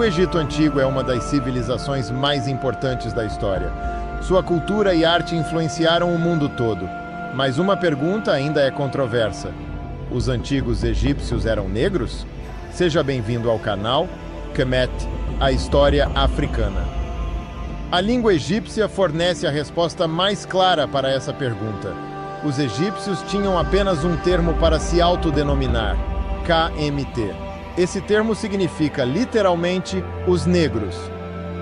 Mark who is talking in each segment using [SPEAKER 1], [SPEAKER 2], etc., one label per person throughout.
[SPEAKER 1] Egito Antigo é uma das civilizações mais importantes da história. Sua cultura e arte influenciaram o mundo todo. Mas uma pergunta ainda é controversa. Os antigos egípcios eram negros? Seja bem-vindo ao canal Kemet, a história africana. A língua egípcia fornece a resposta mais clara para essa pergunta. Os egípcios tinham apenas um termo para se autodenominar, KMT. Esse termo significa literalmente os negros.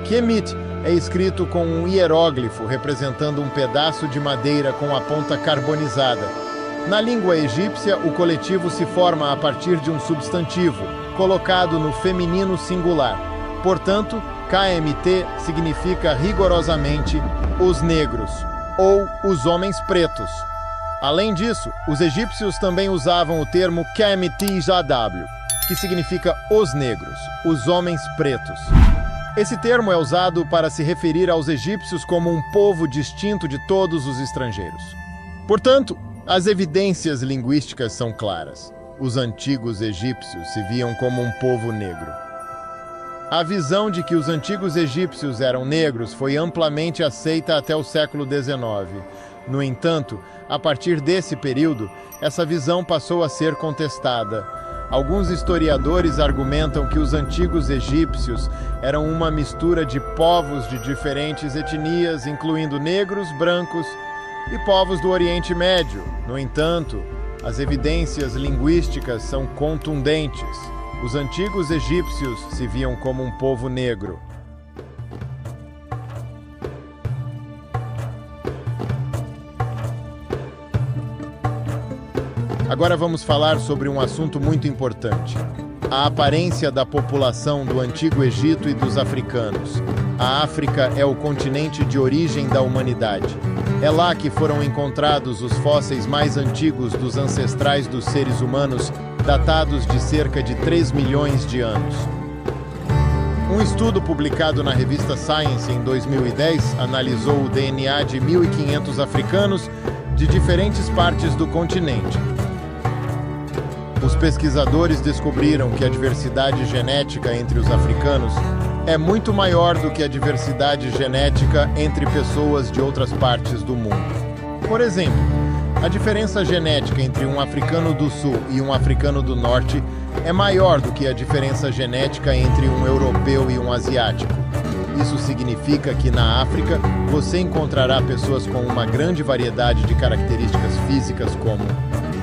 [SPEAKER 1] Kemet é escrito com um hieróglifo representando um pedaço de madeira com a ponta carbonizada. Na língua egípcia, o coletivo se forma a partir de um substantivo, colocado no feminino singular. Portanto, KMT significa rigorosamente os negros, ou os homens pretos. Além disso, os egípcios também usavam o termo KMT-JW, que significa os negros, os homens pretos. Esse termo é usado para se referir aos egípcios como um povo distinto de todos os estrangeiros. Portanto, as evidências linguísticas são claras. Os antigos egípcios se viam como um povo negro. A visão de que os antigos egípcios eram negros foi amplamente aceita até o século XIX. No entanto, a partir desse período, essa visão passou a ser contestada. Alguns historiadores argumentam que os antigos egípcios eram uma mistura de povos de diferentes etnias, incluindo negros, brancos e povos do Oriente Médio. No entanto, as evidências linguísticas são contundentes. Os antigos egípcios se viam como um povo negro. Agora vamos falar sobre um assunto muito importante: a aparência da população do Antigo Egito e dos africanos. A África é o continente de origem da humanidade. É lá que foram encontrados os fósseis mais antigos dos ancestrais dos seres humanos, datados de cerca de 3 milhões de anos. Um estudo publicado na revista Science em 2010 analisou o DNA de 1.500 africanos de diferentes partes do continente. Os pesquisadores descobriram que a diversidade genética entre os africanos é muito maior do que a diversidade genética entre pessoas de outras partes do mundo. Por exemplo, a diferença genética entre um africano do sul e um africano do norte é maior do que a diferença genética entre um europeu e um asiático. Isso significa que na África você encontrará pessoas com uma grande variedade de características físicas, como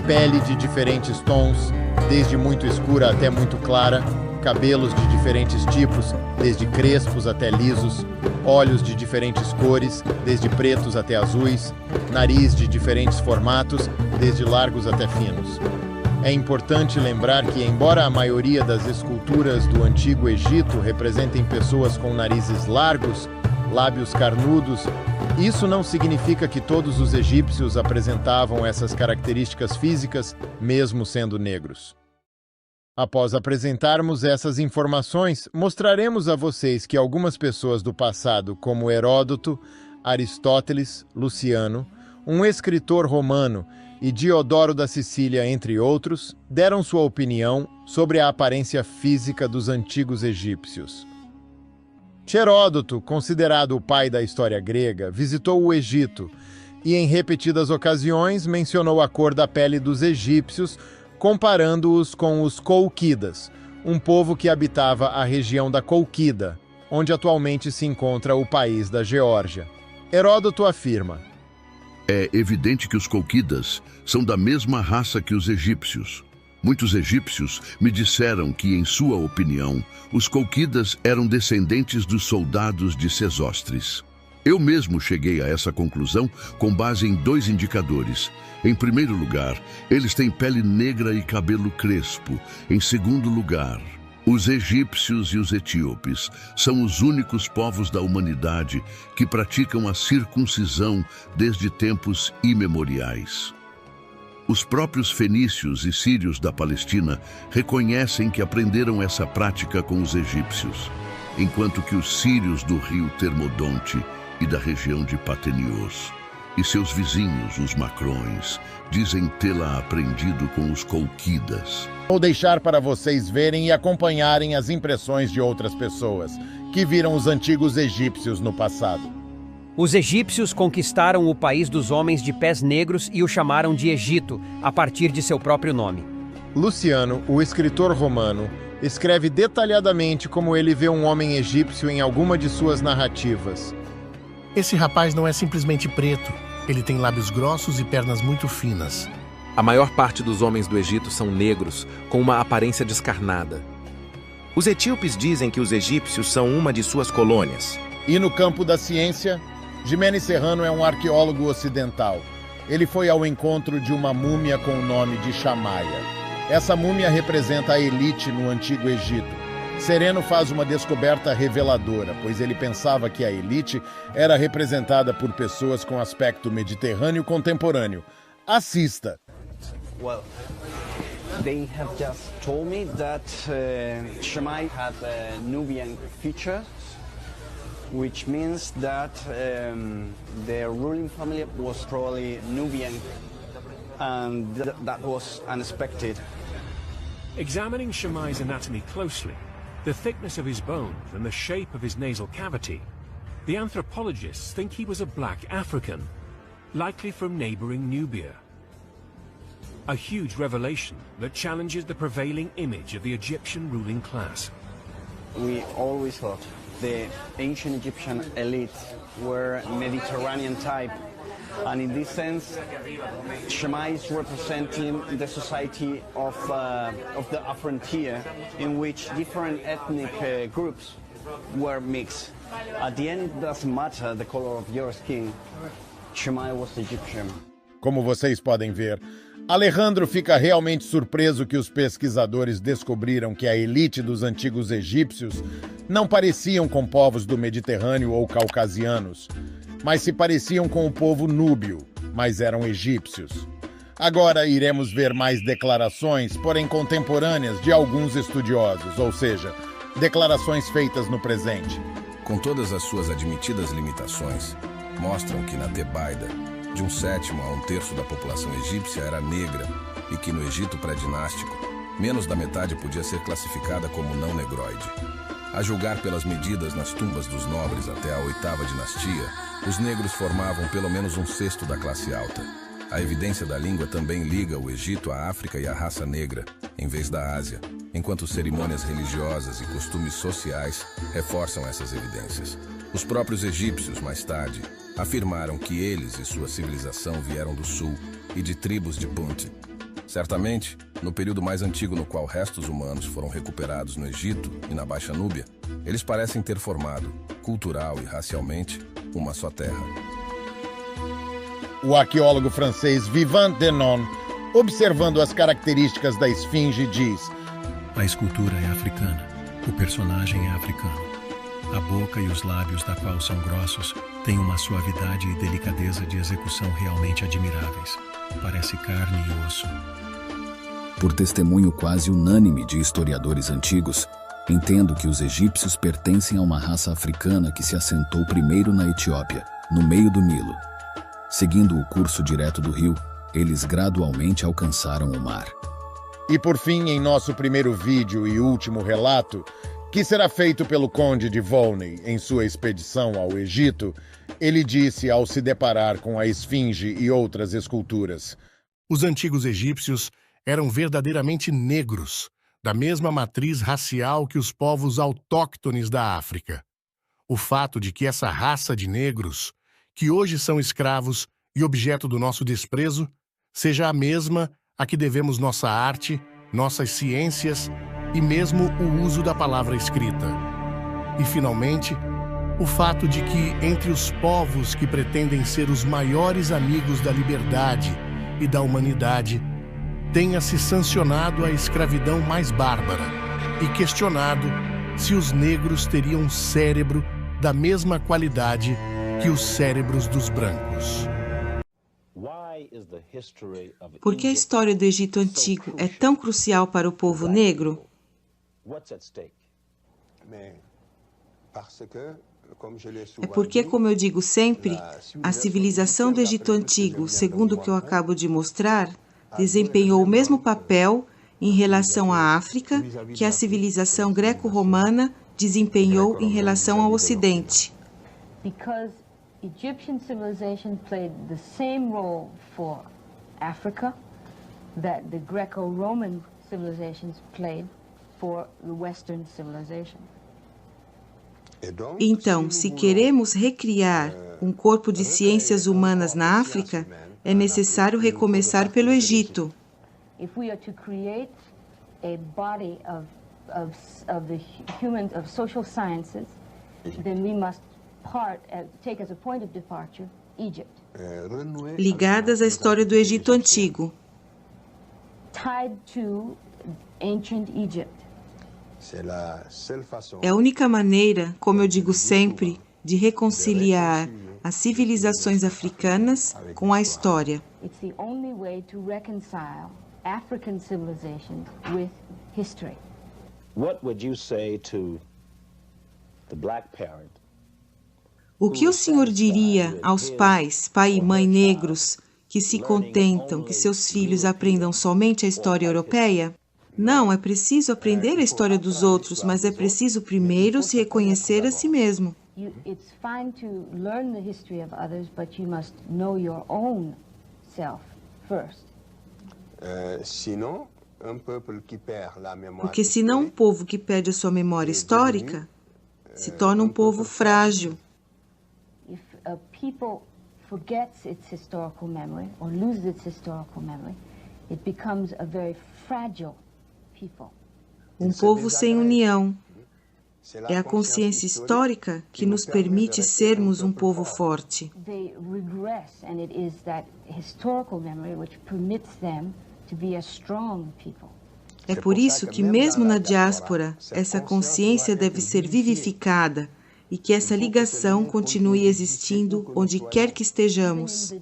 [SPEAKER 1] pele de diferentes tons, desde muito escura até muito clara, cabelos de diferentes tipos, desde crespos até lisos, olhos de diferentes cores, desde pretos até azuis, nariz de diferentes formatos, desde largos até finos. É importante lembrar que, embora a maioria das esculturas do Antigo Egito representem pessoas com narizes largos, lábios carnudos, isso não significa que todos os egípcios apresentavam essas características físicas, mesmo sendo negros. Após apresentarmos essas informações, mostraremos a vocês que algumas pessoas do passado, como Heródoto, Aristóteles, Luciano, um escritor romano, e Diodoro da Sicília, entre outros, deram sua opinião sobre a aparência física dos antigos egípcios. Heródoto, considerado o pai da história grega, visitou o Egito e, em repetidas ocasiões, mencionou a cor da pele dos egípcios, comparando-os com os Colquidas, um povo que habitava a região da Colquida, onde atualmente se encontra o país da Geórgia. Heródoto afirma:
[SPEAKER 2] é evidente que os Colquidas são da mesma raça que os egípcios. Muitos egípcios me disseram que, em sua opinião, os Colquidas eram descendentes dos soldados de Sesostris. Eu mesmo cheguei a essa conclusão com base em 2 indicadores. Em primeiro lugar, eles têm pele negra e cabelo crespo. Em segundo lugar, os egípcios e os etíopes são os únicos povos da humanidade que praticam a circuncisão desde tempos imemoriais. Os próprios fenícios e sírios da Palestina reconhecem que aprenderam essa prática com os egípcios, enquanto que os sírios do rio Termodonte e da região de Patenios E seus vizinhos, os Macrões, dizem tê-la aprendido com os Colquidas.
[SPEAKER 1] Vou deixar para vocês verem e acompanharem as impressões de outras pessoas que viram os antigos egípcios no passado.
[SPEAKER 3] Os egípcios conquistaram o país dos homens de pés negros e o chamaram de Egito, a partir de seu próprio nome.
[SPEAKER 1] Luciano, o escritor romano, escreve detalhadamente como ele vê um homem egípcio em alguma de suas narrativas.
[SPEAKER 4] Esse rapaz não é simplesmente preto. Ele tem lábios grossos e pernas muito finas.
[SPEAKER 5] A maior parte dos homens do Egito são negros, com uma aparência descarnada.
[SPEAKER 6] Os etíopes dizem que os egípcios são uma de suas colônias.
[SPEAKER 1] E no campo da ciência, Ximenes Serrano é um arqueólogo ocidental. Ele foi ao encontro de uma múmia com o nome de Chamaia. Essa múmia representa a elite no Antigo Egito. Sereno faz uma descoberta reveladora, pois ele pensava que a elite era representada por pessoas com aspecto mediterrâneo contemporâneo. Assista!
[SPEAKER 7] Well, they have just told me that Shammai had Nubian features, which means that their ruling family was probably Nubian, and that was unexpected.
[SPEAKER 8] Examining Shammai's anatomy closely, the thickness of his bones and the shape of his nasal cavity, the anthropologists think he was a black African, likely from neighboring Nubia. A huge revelation that challenges the prevailing image of the Egyptian ruling class.
[SPEAKER 7] We always thought the ancient Egyptian elite were Mediterranean type, and in this sense, Shammai is representing the society of the frontier, in which different ethnic groups were mixed. At the end, it doesn't matter the color of your skin. Shammai was Egyptian.
[SPEAKER 1] Como vocês podem ver, Alejandro fica realmente surpreso que os pesquisadores descobriram que a elite dos antigos egípcios não pareciam com povos do Mediterrâneo ou caucasianos, mas se pareciam com o povo núbio, mas eram egípcios. Agora iremos ver mais declarações, porém contemporâneas, de alguns estudiosos, ou seja, declarações feitas no presente.
[SPEAKER 9] Com todas as suas admitidas limitações, mostram que na Tebaida, de 1/7 a 1/3 da população egípcia era negra e que no Egito pré-dinástico, menos da metade podia ser classificada como não negroide. A julgar pelas medidas nas tumbas dos nobres até a 8ª dinastia, os negros formavam pelo menos 1/6 da classe alta. A evidência da língua também liga o Egito à África e à raça negra, em vez da Ásia, enquanto cerimônias religiosas e costumes sociais reforçam essas evidências. Os próprios egípcios, mais tarde, afirmaram que eles e sua civilização vieram do sul e de tribos de Punt. Certamente, no período mais antigo no qual restos humanos foram recuperados no Egito e na Baixa Núbia, eles parecem ter formado, cultural e racialmente, uma só terra.
[SPEAKER 1] O arqueólogo francês Vivant Denon, observando as características da esfinge, diz:
[SPEAKER 10] a escultura é africana, o personagem é africano. A boca e os lábios da qual são grossos têm uma suavidade e delicadeza de execução realmente admiráveis. Parece carne e osso.
[SPEAKER 11] Por testemunho quase unânime de historiadores antigos, entendo que os egípcios pertencem a uma raça africana que se assentou primeiro na Etiópia, no meio do Nilo. Seguindo o curso direto do rio, eles gradualmente alcançaram o mar.
[SPEAKER 1] E por fim, em nosso primeiro vídeo e último relato, que será feito pelo Conde de Volney em sua expedição ao Egito, ele disse ao se deparar com a esfinge e outras esculturas:
[SPEAKER 4] os antigos egípcios eram verdadeiramente negros, da mesma matriz racial que os povos autóctones da África. O fato de que essa raça de negros, que hoje são escravos e objeto do nosso desprezo, seja a mesma a que devemos nossa arte, nossas ciências e mesmo o uso da palavra escrita. E, finalmente, o fato de que, entre os povos que pretendem ser os maiores amigos da liberdade e da humanidade, tenha-se sancionado a escravidão mais bárbara e questionado se os negros teriam um cérebro da mesma qualidade que os cérebros dos brancos.
[SPEAKER 12] Por que a história do Egito Antigo é tão crucial para o povo negro? É porque, como eu digo sempre, a civilização do Egito Antigo, segundo o que eu acabo de mostrar, desempenhou o mesmo papel em relação à África que a civilização greco-romana desempenhou em relação ao Ocidente.
[SPEAKER 13] Because Egyptian civilization played the same role for Africa that the Greco-Roman civilizations played for the Western civilization.
[SPEAKER 12] Então, se queremos recriar um corpo de ciências humanas na África, é necessário recomeçar pelo Egito.
[SPEAKER 13] If we are to create a body of social sciences, then we must take as a point of departure Egypt.
[SPEAKER 12] Ligadas à história do Egito Antigo.
[SPEAKER 13] Tied to ancient Egypt.
[SPEAKER 12] É a única maneira, como eu digo sempre, de reconciliar as civilizações africanas com a história.
[SPEAKER 13] It's the only way to reconcile African civilization with history.
[SPEAKER 14] What would you say to the black parent?
[SPEAKER 12] O que o senhor diria aos pais, pai e mãe negros, que se contentam que seus filhos aprendam somente a história europeia? Não, é preciso aprender a história dos outros, mas é preciso primeiro se reconhecer a si mesmo.
[SPEAKER 13] It's fine to learn the history of others, but you must know your own self first.
[SPEAKER 12] Porque senão um povo que perde a sua memória histórica se torna um povo frágil.
[SPEAKER 13] If a people forgets its historical memory or loses its historical memory, it becomes a very fragile people.
[SPEAKER 12] Um povo sem união. É a consciência histórica que nos permite sermos um povo forte.
[SPEAKER 13] They regress, and it is that historical memory which permits them to be a strong people.
[SPEAKER 12] É por isso que mesmo na diáspora, essa consciência deve ser vivificada e que essa ligação continue existindo onde quer que estejamos.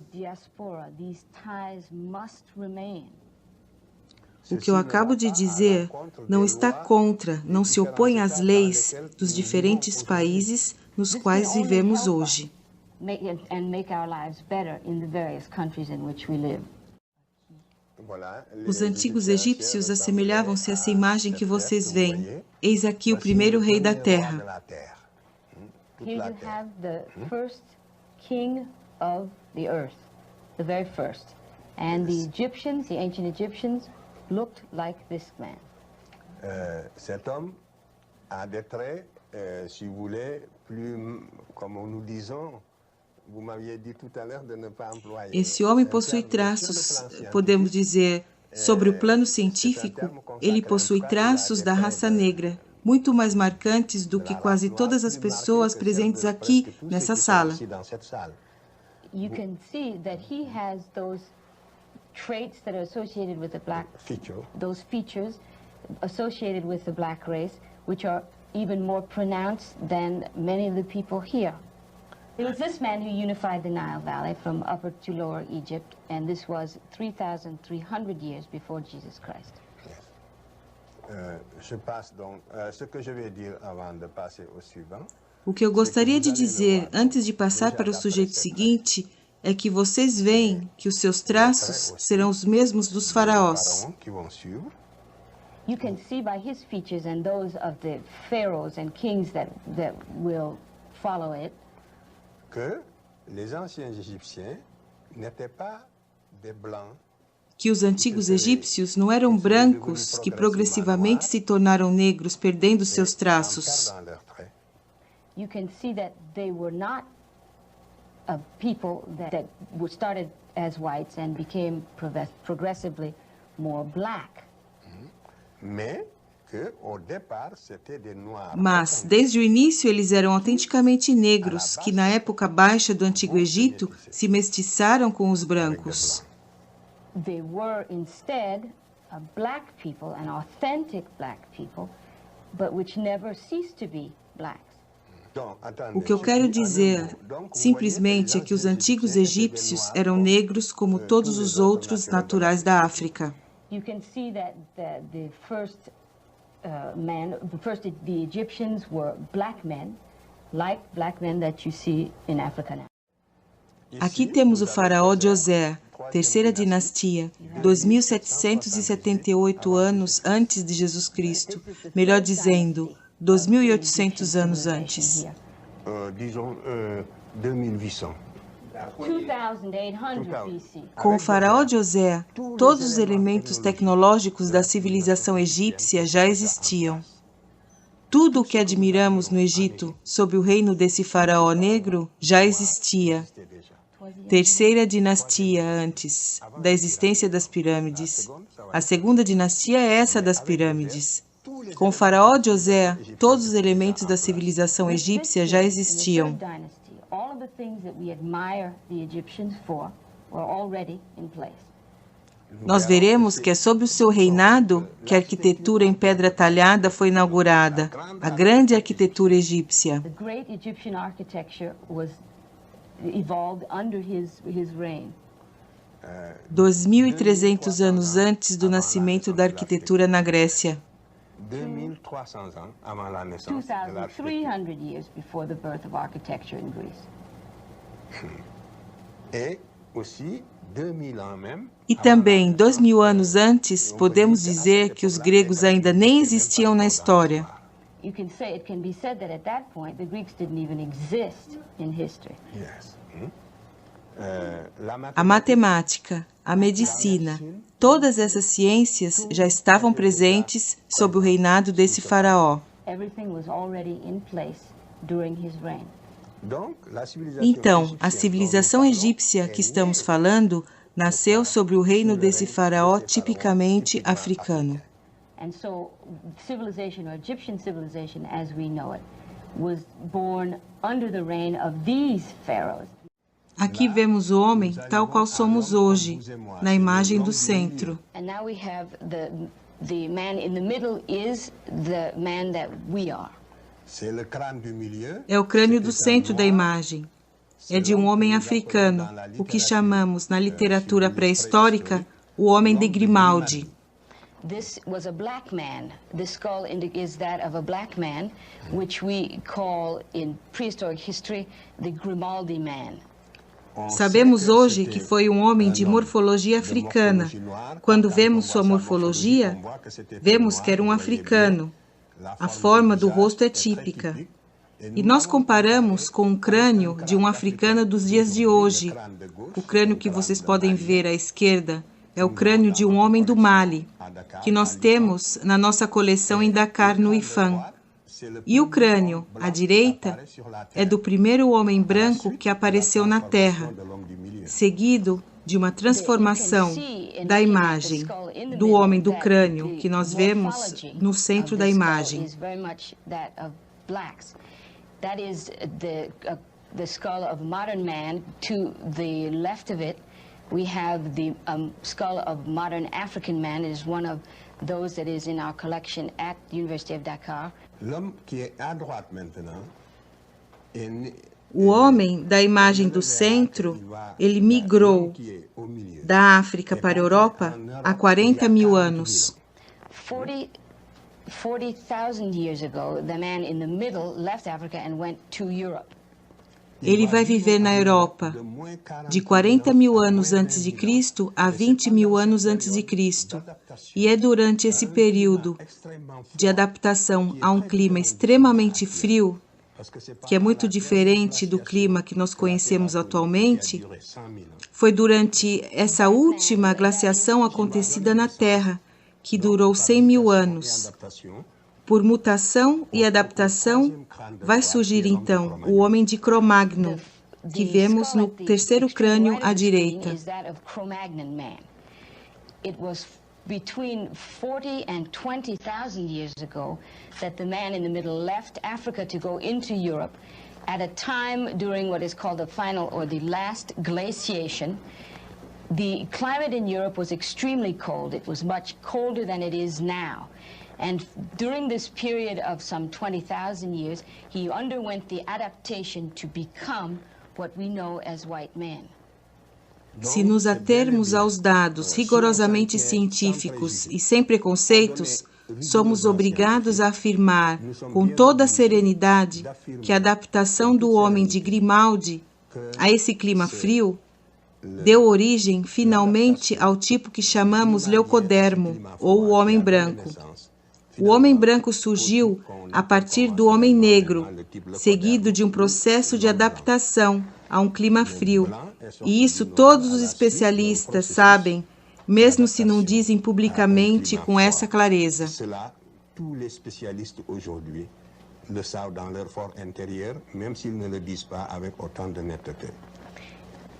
[SPEAKER 12] O que eu acabo de dizer não está contra, não se opõe às leis dos diferentes países nos quais vivemos hoje. Os antigos egípcios assemelhavam-se a essa imagem que vocês veem. Eis aqui o primeiro rei da terra.
[SPEAKER 13] Here you have the first king of the earth, the very first. And the Egyptians, the ancient Egyptians, looked like this man.
[SPEAKER 15] Cet homme a des traits, si vous voulez, plus, comme nous disons, vous m'aviez dit tout à l'heure de ne pas employer.
[SPEAKER 12] Esse homem possui traços, podemos dizer, sobre o plano científico, ele possui traços da raça negra, muito mais marcantes do que quase todas as pessoas presentes aqui nessa sala.
[SPEAKER 13] You can see that he has those traits that are associated with the black, those features associated with the black race, which are even more pronounced than many of the people here. It was this man who unified the Nile Valley from Upper to Lower Egypt, and this was 3,300 years before Jesus Christ.
[SPEAKER 12] O que eu gostaria de dizer antes de passar para o sujeito seguinte é que vocês veem que os seus traços serão os mesmos dos faraós.
[SPEAKER 13] You can see by his features and those of the pharaohs and kings that will follow it
[SPEAKER 15] que les anciens égyptiens n'étaient pas des blancs.
[SPEAKER 12] Que os antigos egípcios não eram brancos que progressivamente se tornaram negros, perdendo seus traços.
[SPEAKER 13] You can see that they were not a people that started as whites and became progressively more black.
[SPEAKER 12] Mas, desde o início, eles eram autenticamente negros, que na época baixa do Antigo Egito se mestiçaram com os brancos.
[SPEAKER 13] They were instead a black people, an authentic black people, but which never ceased to be blacks.
[SPEAKER 12] O que eu quero dizer, simplesmente, é que os antigos egípcios eram negros como todos os outros naturais da África.
[SPEAKER 13] You can see that the first the Egyptians were black men, like black men that you see in Africa now.
[SPEAKER 12] Aqui temos o faraó Djoser, terceira dinastia, 2778 anos antes de Jesus Cristo, melhor dizendo, 2800 anos antes.
[SPEAKER 15] Disons 2800.
[SPEAKER 13] 2800 BC.
[SPEAKER 12] Com o faraó Djoser, todos os elementos tecnológicos da civilização egípcia já existiam. Tudo o que admiramos no Egito sob o reino desse faraó negro já existia. Terceira dinastia antes da existência das pirâmides. A segunda dinastia é essa das pirâmides. Com o faraó Djoser, todos os elementos da civilização egípcia já existiam. Nós veremos que é sob o seu reinado que a arquitetura em pedra talhada foi inaugurada, a grande arquitetura egípcia. 2300 anos antes do nascimento da arquitetura na Grécia.
[SPEAKER 15] 2300 ans avant la naissance de l'architecture.
[SPEAKER 13] 2300 years before the birth of architecture in Greece.
[SPEAKER 15] Et aussi 2000 ans même.
[SPEAKER 12] E também, 2000 anos antes, podemos dizer que os gregos ainda nem existiam na história.
[SPEAKER 13] It can be said that at that point the Greeks didn't even exist in history.
[SPEAKER 15] Yes.
[SPEAKER 12] A matemática, a medicina, todas essas ciências já estavam presentes sob o reinado desse faraó. Então, a civilização egípcia que estamos falando nasceu sobre o reino desse faraó tipicamente africano.
[SPEAKER 13] And so, civilization, or Egyptian civilization as we know it, was born under the reign of these pharaohs.
[SPEAKER 12] Aqui vemos o homem tal qual somos hoje, na imagem do centro.
[SPEAKER 13] And now we have the man in the middle is the man that we are.
[SPEAKER 12] É o crânio do centro da imagem. É de um homem africano, o que chamamos na literatura pré-histórica o homem de Grimaldi.
[SPEAKER 13] This was a black man. The skull is that of a black man, which we call in prehistoric history the Grimaldi man.
[SPEAKER 12] Sabemos hoje que foi um homem de morfologia africana. Quando vemos sua morfologia, vemos que era um africano. A forma do rosto é típica. E nós comparamos com o crânio de um africano dos dias de hoje. O crânio que vocês podem ver à esquerda é o crânio de um homem do Mali, que nós temos na nossa coleção em Dakar, no IFAM. E o crânio, à direita, é do primeiro homem branco que apareceu na Terra, seguido de uma transformação da imagem do homem do crânio que nós vemos no centro da imagem.
[SPEAKER 13] That is the skull of modern man. To the left of it, we have the skull of modern African man. It is one of those that is in our collection at the University of Dakar.
[SPEAKER 12] O homem da imagem do centro, ele migrou da África para a Europa há 40 mil anos.
[SPEAKER 13] 40,000 years ago, the man in the middle left Africa and went to Europe.
[SPEAKER 12] Ele vai viver na Europa de 40 mil anos antes de Cristo a 20 mil anos antes de Cristo. E é durante esse período de adaptação a um clima extremamente frio, que é muito diferente do clima que nós conhecemos atualmente, foi durante essa última glaciação acontecida na Terra, que durou 100 mil anos. Por mutação e adaptação, vai surgir então o homem de Cro-Magnon, que vemos no terceiro crânio à direita.
[SPEAKER 13] It was between 40 and 20,000 years ago that the man in the middle left Africa to go into Europe at a time during what is called the final or the last glaciation. The climate in Europe was extremely cold. It was much colder than it is now. And during this period of some 20,000 years, he underwent the adaptation to become what we know as white men.
[SPEAKER 12] Se nos atermos aos dados rigorosamente científicos e sem preconceitos, somos obrigados a afirmar com toda a serenidade que a adaptação do homem de Grimaldi a esse clima frio deu origem, finalmente, ao tipo que chamamos leucodermo, ou o homem branco. O homem branco surgiu a partir do homem negro, seguido de um processo de adaptação a um clima frio. E isso todos os especialistas sabem, mesmo se não dizem publicamente com essa clareza.
[SPEAKER 15] Tous les spécialistes aujourd'hui le savent dans leur fort intérieur, même s'ils ne le disent pas avec autant de netteté.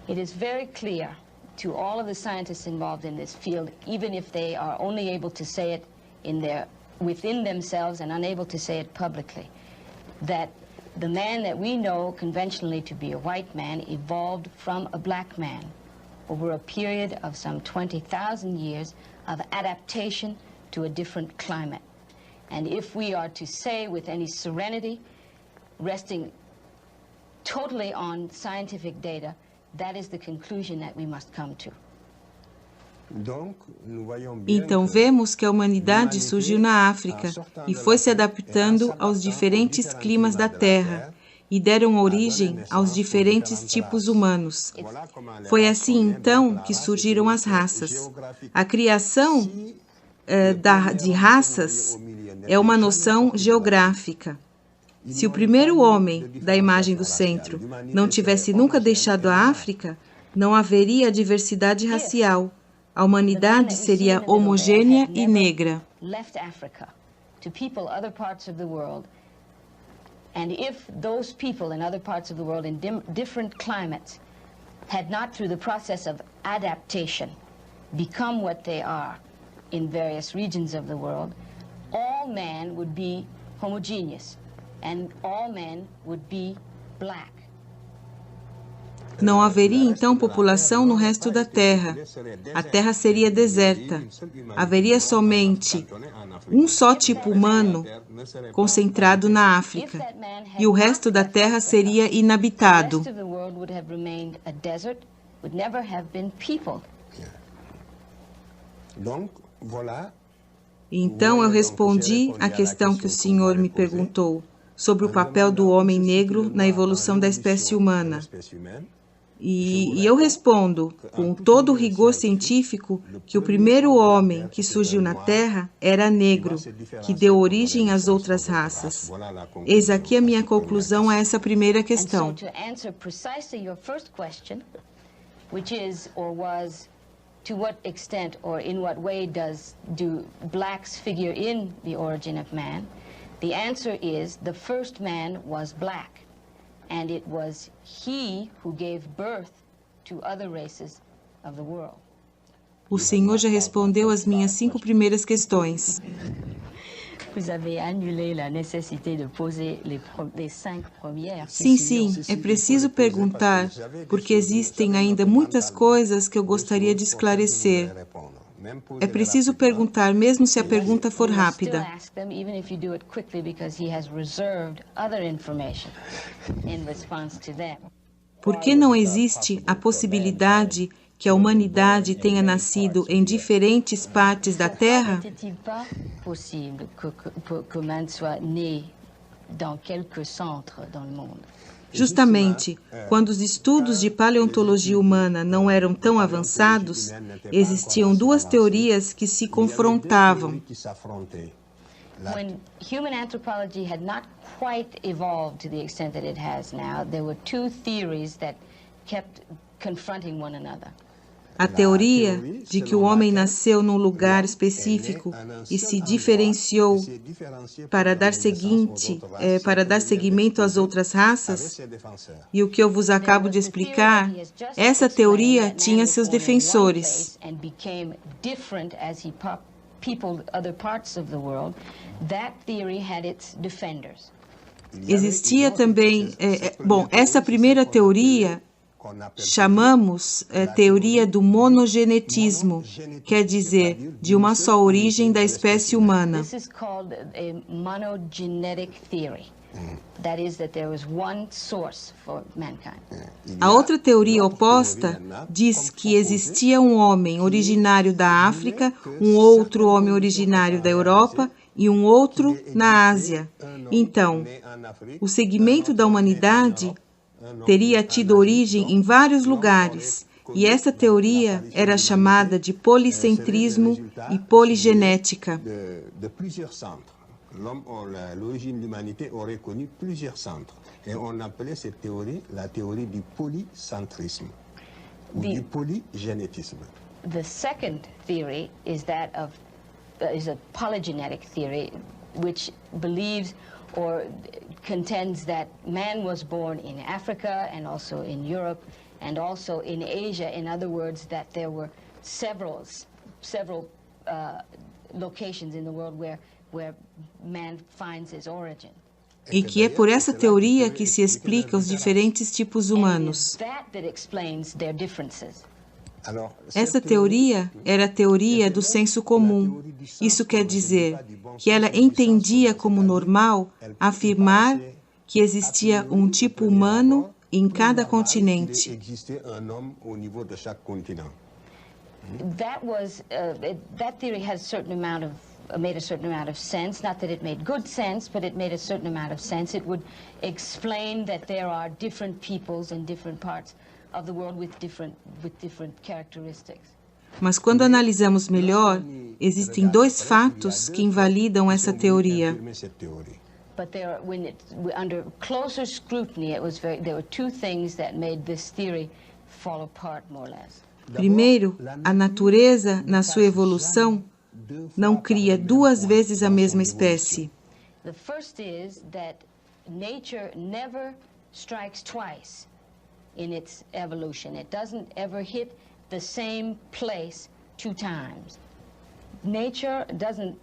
[SPEAKER 13] It is very clear to all of the scientists involved in this field, even if they are only able to say it within themselves and unable to say it publicly, that the man that we know conventionally to be a white man evolved from a black man over a period of some 20,000 years of adaptation to a different climate. And if we are to say with any serenity, resting totally on scientific data, that is the conclusion that we must come to.
[SPEAKER 12] Então vemos que a humanidade surgiu na África e foi se adaptando aos diferentes climas da Terra e deram origem aos diferentes tipos humanos. Foi assim, então, que surgiram as raças. A criação de raças é uma noção geográfica. Se o primeiro homem, da imagem do centro, não tivesse nunca deixado a África, não haveria diversidade racial. A humanidade seria homogênea e negra.
[SPEAKER 13] And if those people in other parts of the world in different climates had not, through the process of adaptation, become what they are in various regions of the world, all men would be homogeneous and all men would be black.
[SPEAKER 12] Não haveria, então, população no resto da Terra. A Terra seria deserta. Haveria somente um só tipo humano concentrado na África. E o resto da Terra seria inabitado. Então eu respondi à questão que o senhor me perguntou sobre o papel do homem negro na evolução da espécie humana. E eu respondo, com todo o rigor científico, que o primeiro homem que surgiu na Terra era negro, que deu origem às outras raças. Eis aqui a minha conclusão a essa primeira questão.
[SPEAKER 13] To what extent or in what way do blacks figure in the origin of man? The answer is the first man was black, and it was he who gave birth to other races of the world.
[SPEAKER 12] O senhor já respondeu as minhas 5 primeiras questões. Sim, é preciso perguntar, porque existem ainda muitas coisas que eu gostaria de esclarecer. É preciso perguntar, mesmo se a pergunta for rápida. Por que não existe a possibilidade que a humanidade tenha nascido em diferentes partes da Terra? Justamente, quando os estudos de paleontologia humana não eram tão avançados, existiam 2 teorias que se confrontavam.
[SPEAKER 13] When human anthropology had not quite evolved to the extent that it has now, there were 2 theories that kept confronting one another.
[SPEAKER 12] A teoria de que o homem nasceu num lugar específico e se diferenciou para dar seguimento às outras raças, e o que eu vos acabo de explicar, essa teoria tinha seus defensores. Existia também, essa primeira teoria chamamos teoria do monogenetismo, quer dizer, de uma só origem da espécie humana.
[SPEAKER 13] That is, that there was one source for mankind.
[SPEAKER 12] A outra teoria oposta diz que existia um homem originário da África, um outro homem originário da Europa e um outro na Ásia. Então, o segmento da humanidade teria tido origem em vários lugares, e essa teoria era chamada de policentrismo e poligenética.
[SPEAKER 15] L'origine de l'humanité aurait connu plusieurs centres. Et on appelait cette théorie la théorie du polycentrisme ou du polygénétisme.
[SPEAKER 13] The second theory is that of is a polygenetic theory, which believes or contends that man was born in Africa and also in Europe and also in Asia. In other words, that there were several locations in the world where man finds his origin.
[SPEAKER 12] E que é por essa teoria que se explica os diferentes tipos humanos. Essa teoria era a teoria do senso comum. Isso quer dizer que ela entendia como normal afirmar que existia um tipo humano em cada continente.
[SPEAKER 13] That theory has a certain amount of made a certain amount of sense. Not that it made good sense, but it made a certain amount of sense. It would explain that there are different peoples in different parts of the world with different characteristics.
[SPEAKER 12] Mas quando analisamos melhor, existem dois fatos que invalidam essa teoria.
[SPEAKER 13] But under closer scrutiny, there were two things that made this theory fall apart more or less.
[SPEAKER 12] Primeiro, a natureza, na sua evolução, não cria duas vezes a mesma espécie.
[SPEAKER 13] The first is that nature never strikes twice in its evolution. It doesn't ever hit the same place two times. Nature doesn't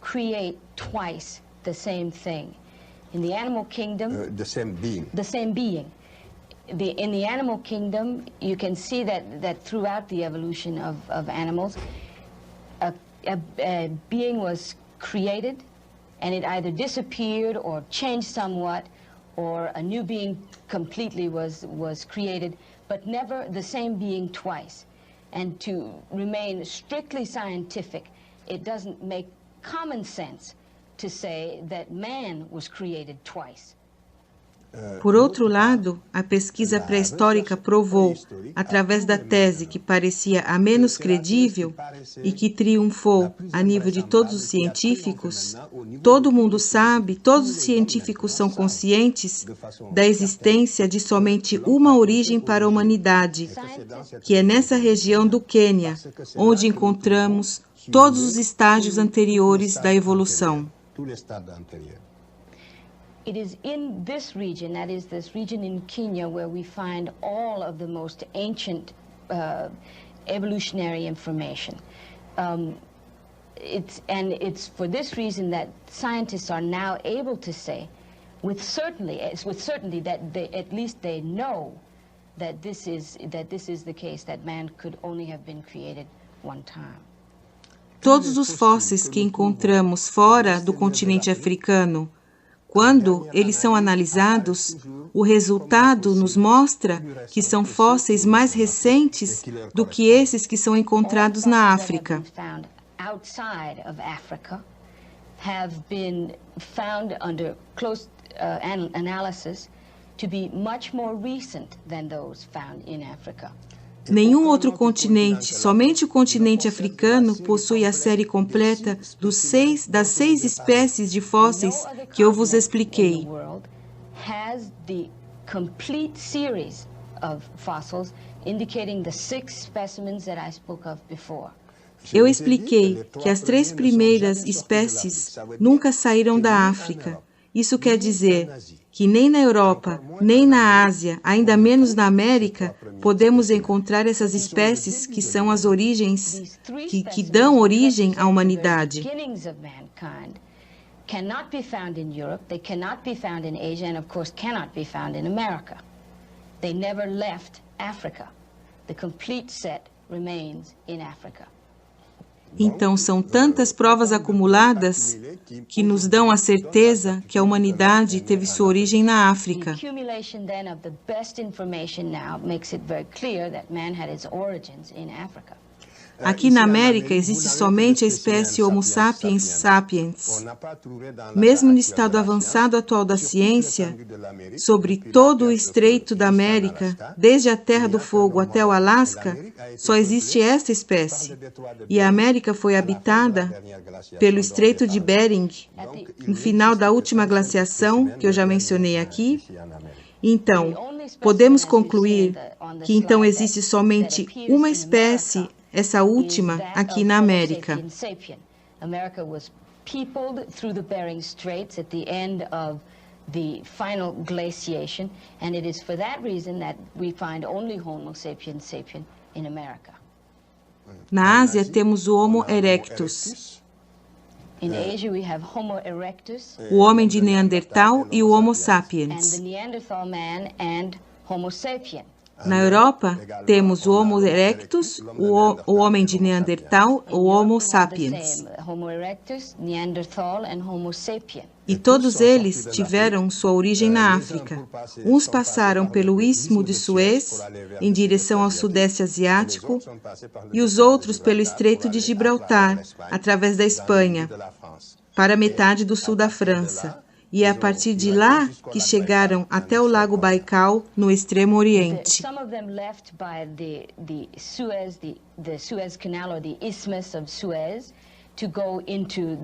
[SPEAKER 13] create twice the same thing. In the animal kingdom,
[SPEAKER 15] the same being.
[SPEAKER 13] The same being. In the animal kingdom, you can see that throughout the evolution of animals, a being was created, and it either disappeared or changed somewhat, or a new being completely was created, but never the same being twice. And to remain strictly scientific, it doesn't make common sense to say that man was created twice.
[SPEAKER 12] Por outro lado, a pesquisa pré-histórica provou, através da tese que parecia a menos credível e que triunfou a nível de todos os científicos, todo mundo sabe, todos os científicos são conscientes da existência de somente uma origem para a humanidade, que é nessa região do Quênia, onde encontramos todos os estágios anteriores da evolução.
[SPEAKER 13] It is in this region, that is this region in Kenya, where we find all of the most ancient evolutionary information. It's for this reason that scientists are now able to say, with certainty, that at least they know that this is the case, that man could only have been created one time.
[SPEAKER 12] Todos os fósseis que encontramos fora do continente africano, quando eles são analisados, o resultado nos mostra que são fósseis mais recentes do que esses que são encontrados na África.
[SPEAKER 13] Outside of Africa have been found under close analysis to be much more recent than those found in Africa.
[SPEAKER 12] Nenhum outro continente, somente o continente africano, possui a série completa das 6 espécies de fósseis que eu vos expliquei.
[SPEAKER 13] Has the complete series of fossils indicating the 6 specimens that I spoke of before.
[SPEAKER 12] Eu expliquei que as 3 primeiras espécies nunca saíram da África. Isso quer dizer que nem na Europa, nem na Ásia, ainda menos na América, podemos encontrar essas espécies que são as origens, que dão origem à humanidade.
[SPEAKER 13] Cannot be found in Europe, they cannot be found in Asia, and of course cannot be found in America. They never left Africa. The complete set remains in Africa.
[SPEAKER 12] Então, são tantas provas acumuladas que nos dão a certeza que a humanidade teve sua origem na África.
[SPEAKER 13] The accumulation then of the best information now makes it very clear that man had its origins in Africa.
[SPEAKER 12] Aqui na América existe somente a espécie Homo sapiens sapiens. Mesmo no estado avançado atual da ciência, sobre todo o estreito da América, desde a Terra do Fogo até o Alasca, só existe esta espécie. E a América foi habitada pelo Estreito de Bering, no final da última glaciação, que eu já mencionei aqui. Então, podemos concluir que então existe somente uma espécie, essa última, aqui na América.
[SPEAKER 13] America was peopled through the Bering Straits at the end of the final glaciation, and it is for that reason that we find only Homo sapiens sapien in America.
[SPEAKER 12] Na Ásia temos o Homo erectus,
[SPEAKER 13] In Asia we have Homo erectus,
[SPEAKER 12] o homem de Neandertal e o Homo
[SPEAKER 13] and
[SPEAKER 12] sapiens.
[SPEAKER 13] the Neanderthal man and Homo sapien.
[SPEAKER 12] Na Europa, temos o Homo erectus, o homem de Neandertal, o Homo sapiens.
[SPEAKER 13] Homo erectus, Neanderthal and Homo sapien.
[SPEAKER 12] E todos eles tiveram sua origem na África. Uns passaram pelo Istmo de Suez, em direção ao Sudeste Asiático, e os outros pelo Estreito de Gibraltar, através da Espanha, para metade do sul da França. E é a partir de lá que chegaram até o Lago Baikal, no Extremo Oriente.
[SPEAKER 13] Some of them left by the Suez Canal or the Isthmus of Suez to go into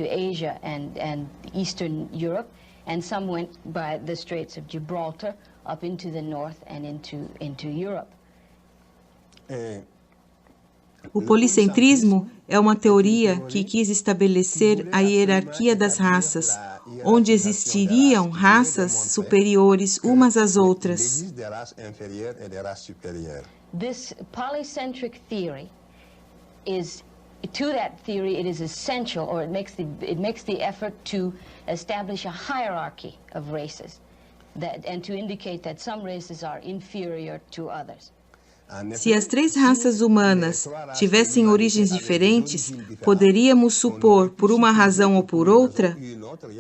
[SPEAKER 13] Asia and Eastern Europe, and some went by the Straits of Gibraltar up into the north and into Europe.
[SPEAKER 12] O policentrismo é uma teoria que quis estabelecer a hierarquia das raças, onde existiriam raças superiores umas às outras.
[SPEAKER 13] This polycentric theory is, to that theory, it is essential, or it makes the effort to establish a hierarchy of races, and to indicate that some races are inferior to others.
[SPEAKER 12] Se as três raças humanas tivessem origens diferentes, poderíamos supor, por uma razão ou por outra,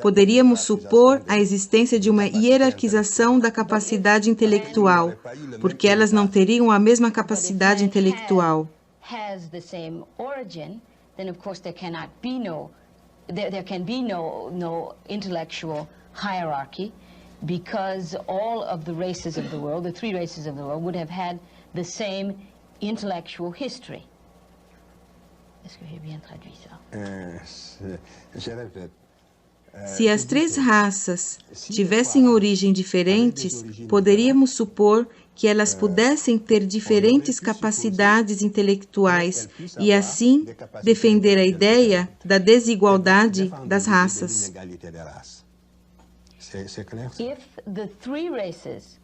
[SPEAKER 12] poderíamos supor a existência de uma hierarquização da capacidade intelectual, porque elas não teriam a mesma capacidade intelectual.
[SPEAKER 13] Has the same origin, then of course there can be no intellectual hierarchy, because all of the races of the world, the three races of the world, would have had the same intellectual history. Est-ce que j'ai bien traduit ça?
[SPEAKER 12] Se as três raças tivessem origem diferentes, poderíamos supor que elas pudessem ter diferentes capacidades intelectuais e, assim, defender a ideia da desigualdade das raças.
[SPEAKER 13] If the three races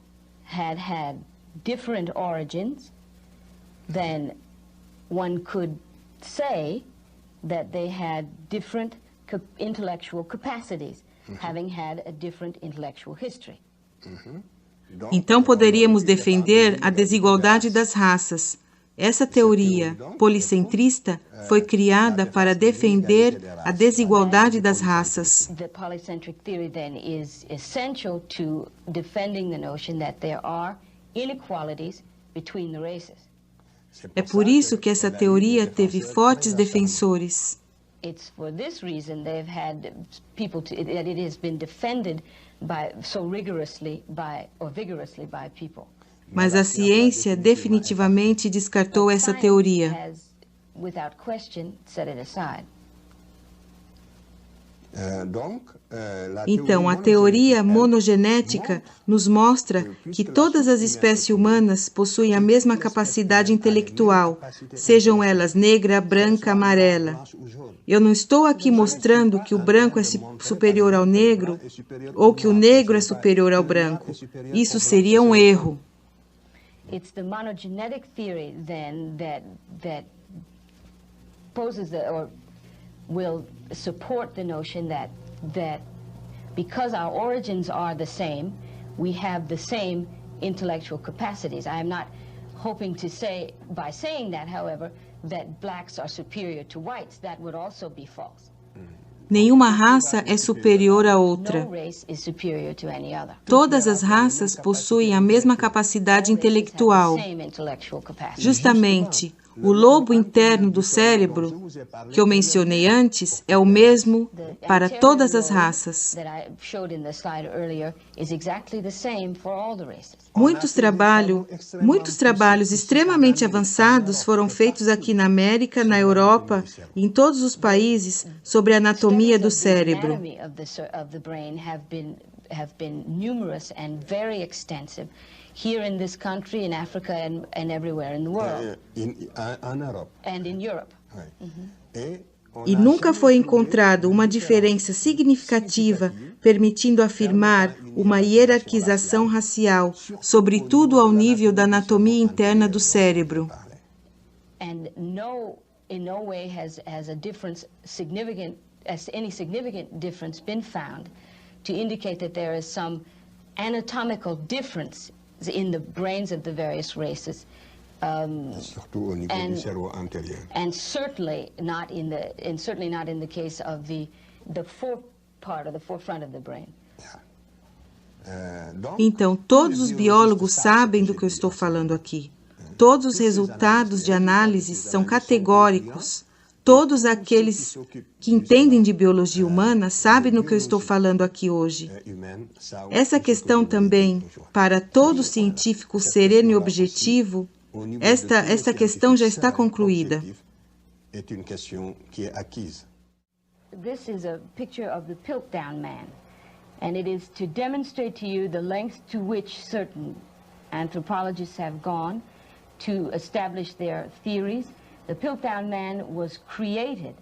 [SPEAKER 13] had different origins, then one could say that they had different intellectual capacities, having had a different intellectual history.
[SPEAKER 12] Então poderíamos defender a desigualdade das raças. Essa teoria policentrista foi criada para defender a desigualdade das raças.
[SPEAKER 13] The polycentric theory then is essential to defending the notion that there are inequalities between the races.
[SPEAKER 12] É por isso que essa teoria teve fortes defensores.
[SPEAKER 13] It's for this reason they've had people that it has been defended so rigorously or vigorously by people.
[SPEAKER 12] Mas a ciência definitivamente descartou essa teoria.
[SPEAKER 13] Has, without question, set it aside.
[SPEAKER 12] Então, a teoria monogenética nos mostra que todas as espécies humanas possuem a mesma capacidade intelectual, sejam elas negra, branca, amarela. Eu não estou aqui mostrando que o branco é superior ao negro ou que o negro é superior ao branco. Isso seria um erro.
[SPEAKER 13] It's the monogenetic theory then that poses or will support the notion that because our origins are the same, we have the same intellectual capacities. I am not hoping to say, by saying that, however, that blacks are superior to whites, that would also be false.
[SPEAKER 12] Nenhuma raça é superior à outra.
[SPEAKER 13] No race is superior to any other.
[SPEAKER 12] Todas as raças possuem a mesma capacidade intelectual.
[SPEAKER 13] Same intellectual capacity.
[SPEAKER 12] Justamente, o lobo interno do cérebro, que eu mencionei antes, é o mesmo para todas as raças. Muitos trabalhos extremamente avançados foram feitos aqui na América, na Europa e em todos os países sobre a anatomia do cérebro.
[SPEAKER 13] Here in this country, in Africa, and everywhere in the world. And in Europe.
[SPEAKER 12] E nunca foi encontrado uma diferença significativa permitindo afirmar uma hierarquização racial, sobretudo ao nível da anatomia interna do cérebro.
[SPEAKER 13] And in no way has a difference any significant difference been found to indicate that there is some anatomical difference in the brains of the various races, and certainly not in the case of the forefront of the brain.
[SPEAKER 12] Então, todos os biólogos sabem do que eu estou falando aqui. Todos os resultados de análise são categóricos. Todos aqueles que entendem de biologia humana sabem do que eu estou falando aqui hoje. Essa questão também, para todo científico sereno e objetivo, esta questão já está concluída.
[SPEAKER 13] This is a picture of the Piltdown Man, and it is to demonstrate to you the length to which certain anthropologists have gone to establish their theories. The Piltdown Man was created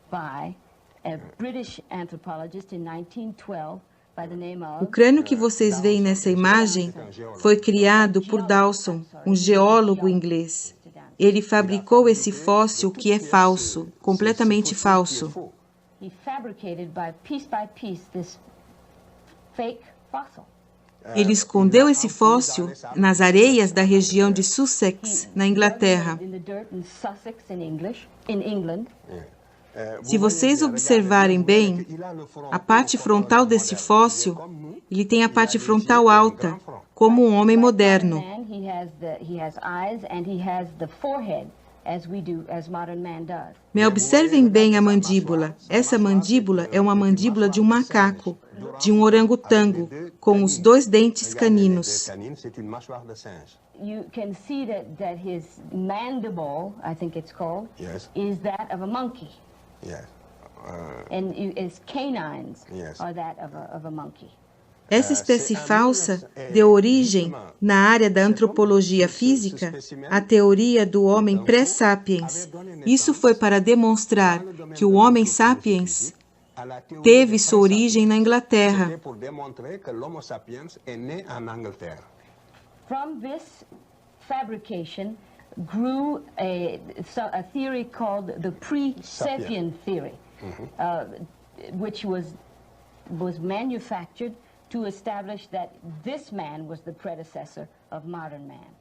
[SPEAKER 13] by a British anthropologist in 1912 by the name of...
[SPEAKER 12] O crânio que vocês veem nessa imagem foi criado por Dawson, um geólogo inglês. Ele fabricou esse fóssil que é falso, completamente falso.
[SPEAKER 13] He fabricated by piece this fake fossil.
[SPEAKER 12] Ele escondeu esse fóssil nas areias da região de Sussex, na Inglaterra. Se vocês observarem bem, a parte frontal desse fóssil, ele tem a parte frontal alta, como um homem moderno. Mas observem bem a mandíbula. Essa mandíbula é uma mandíbula de um macaco, de um orangotango, com os dois dentes caninos.
[SPEAKER 13] You can see that his mandible, I think it's called, is that of a monkey. And his canines are that of a monkey.
[SPEAKER 12] Essa espécie falsa deu origem, na área da antropologia física, à teoria do homem pré-sapiens. Isso foi para demonstrar que o homem sapiens teve sua origem na Inglaterra.
[SPEAKER 13] From this fabrication grew a theory called the pre-sapien theory, which was manufactured to establish that this man was the predecessor of modern man.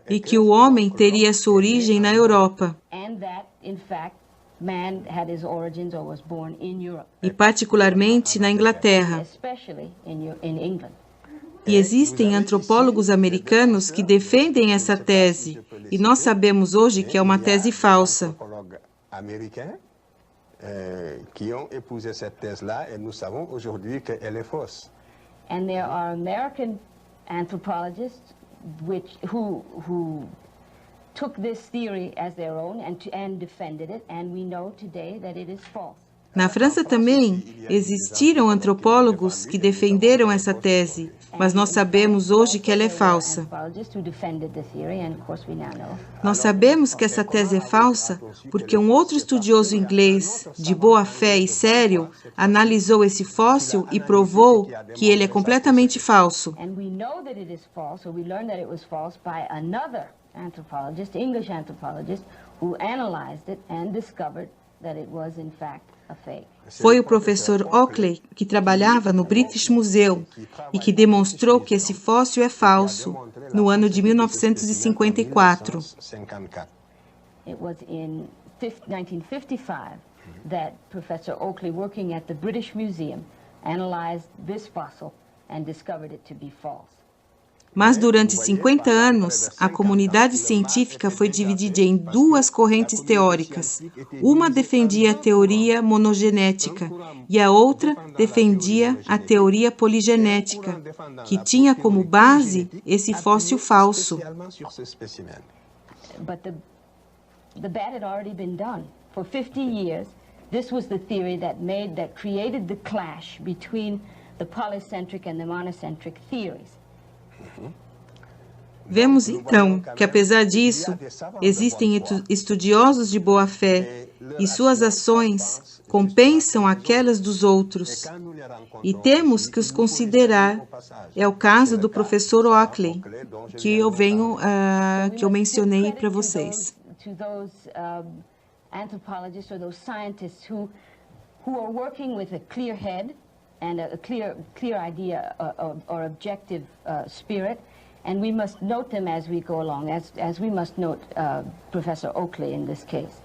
[SPEAKER 12] E que o homem teria sua origem na Europa.
[SPEAKER 13] And that, in fact, man had his origins or was born in Europe.
[SPEAKER 12] E particularmente na Inglaterra.
[SPEAKER 13] Especially in England.
[SPEAKER 12] E existem antropólogos americanos que defendem essa tese, e nós sabemos hoje que é uma tese falsa.
[SPEAKER 15] Que ont épousé cette thèse-là, et nous savons aujourd'hui qu'elle est fausse.
[SPEAKER 13] And there are American anthropologists who took this theory as their own and defended it, and we know today that it is false.
[SPEAKER 12] Na França também existiram antropólogos que defenderam essa tese, mas nós sabemos hoje que ela é falsa. Nós sabemos que essa tese é falsa porque um outro estudioso inglês, de boa fé e sério, analisou esse fóssil e provou que ele é completamente falso.
[SPEAKER 13] English anthropologist, who analyzed it and discovered that it was in fact a fake.
[SPEAKER 12] Foi o professor Oakley, que trabalhava no British Museum e que demonstrou que esse fóssil é falso no ano de 1954.
[SPEAKER 13] It was in 1955 that Professor Oakley, working at the British Museum, analyzed this fossil and discovered it to be false.
[SPEAKER 12] Mas durante 50 anos, a comunidade científica foi dividida em duas correntes teóricas. Uma defendia a teoria monogenética e a outra defendia a teoria poligenética, que tinha como base esse fóssil falso.
[SPEAKER 13] But the bad had already been done. For 50 years, this was the theory that created the clash between the polycentric and the monocentric theories.
[SPEAKER 12] Vemos então que, apesar disso, existem estudiosos de boa-fé e suas ações compensam aquelas dos outros. E temos que os considerar. É o caso do professor Oakley, que eu mencionei para vocês.
[SPEAKER 13] Anthropologists or those scientists who are working with a clear head and a clear idea or objective spirit, and we must note them as we go along, as we must note Professor Oakley in this case.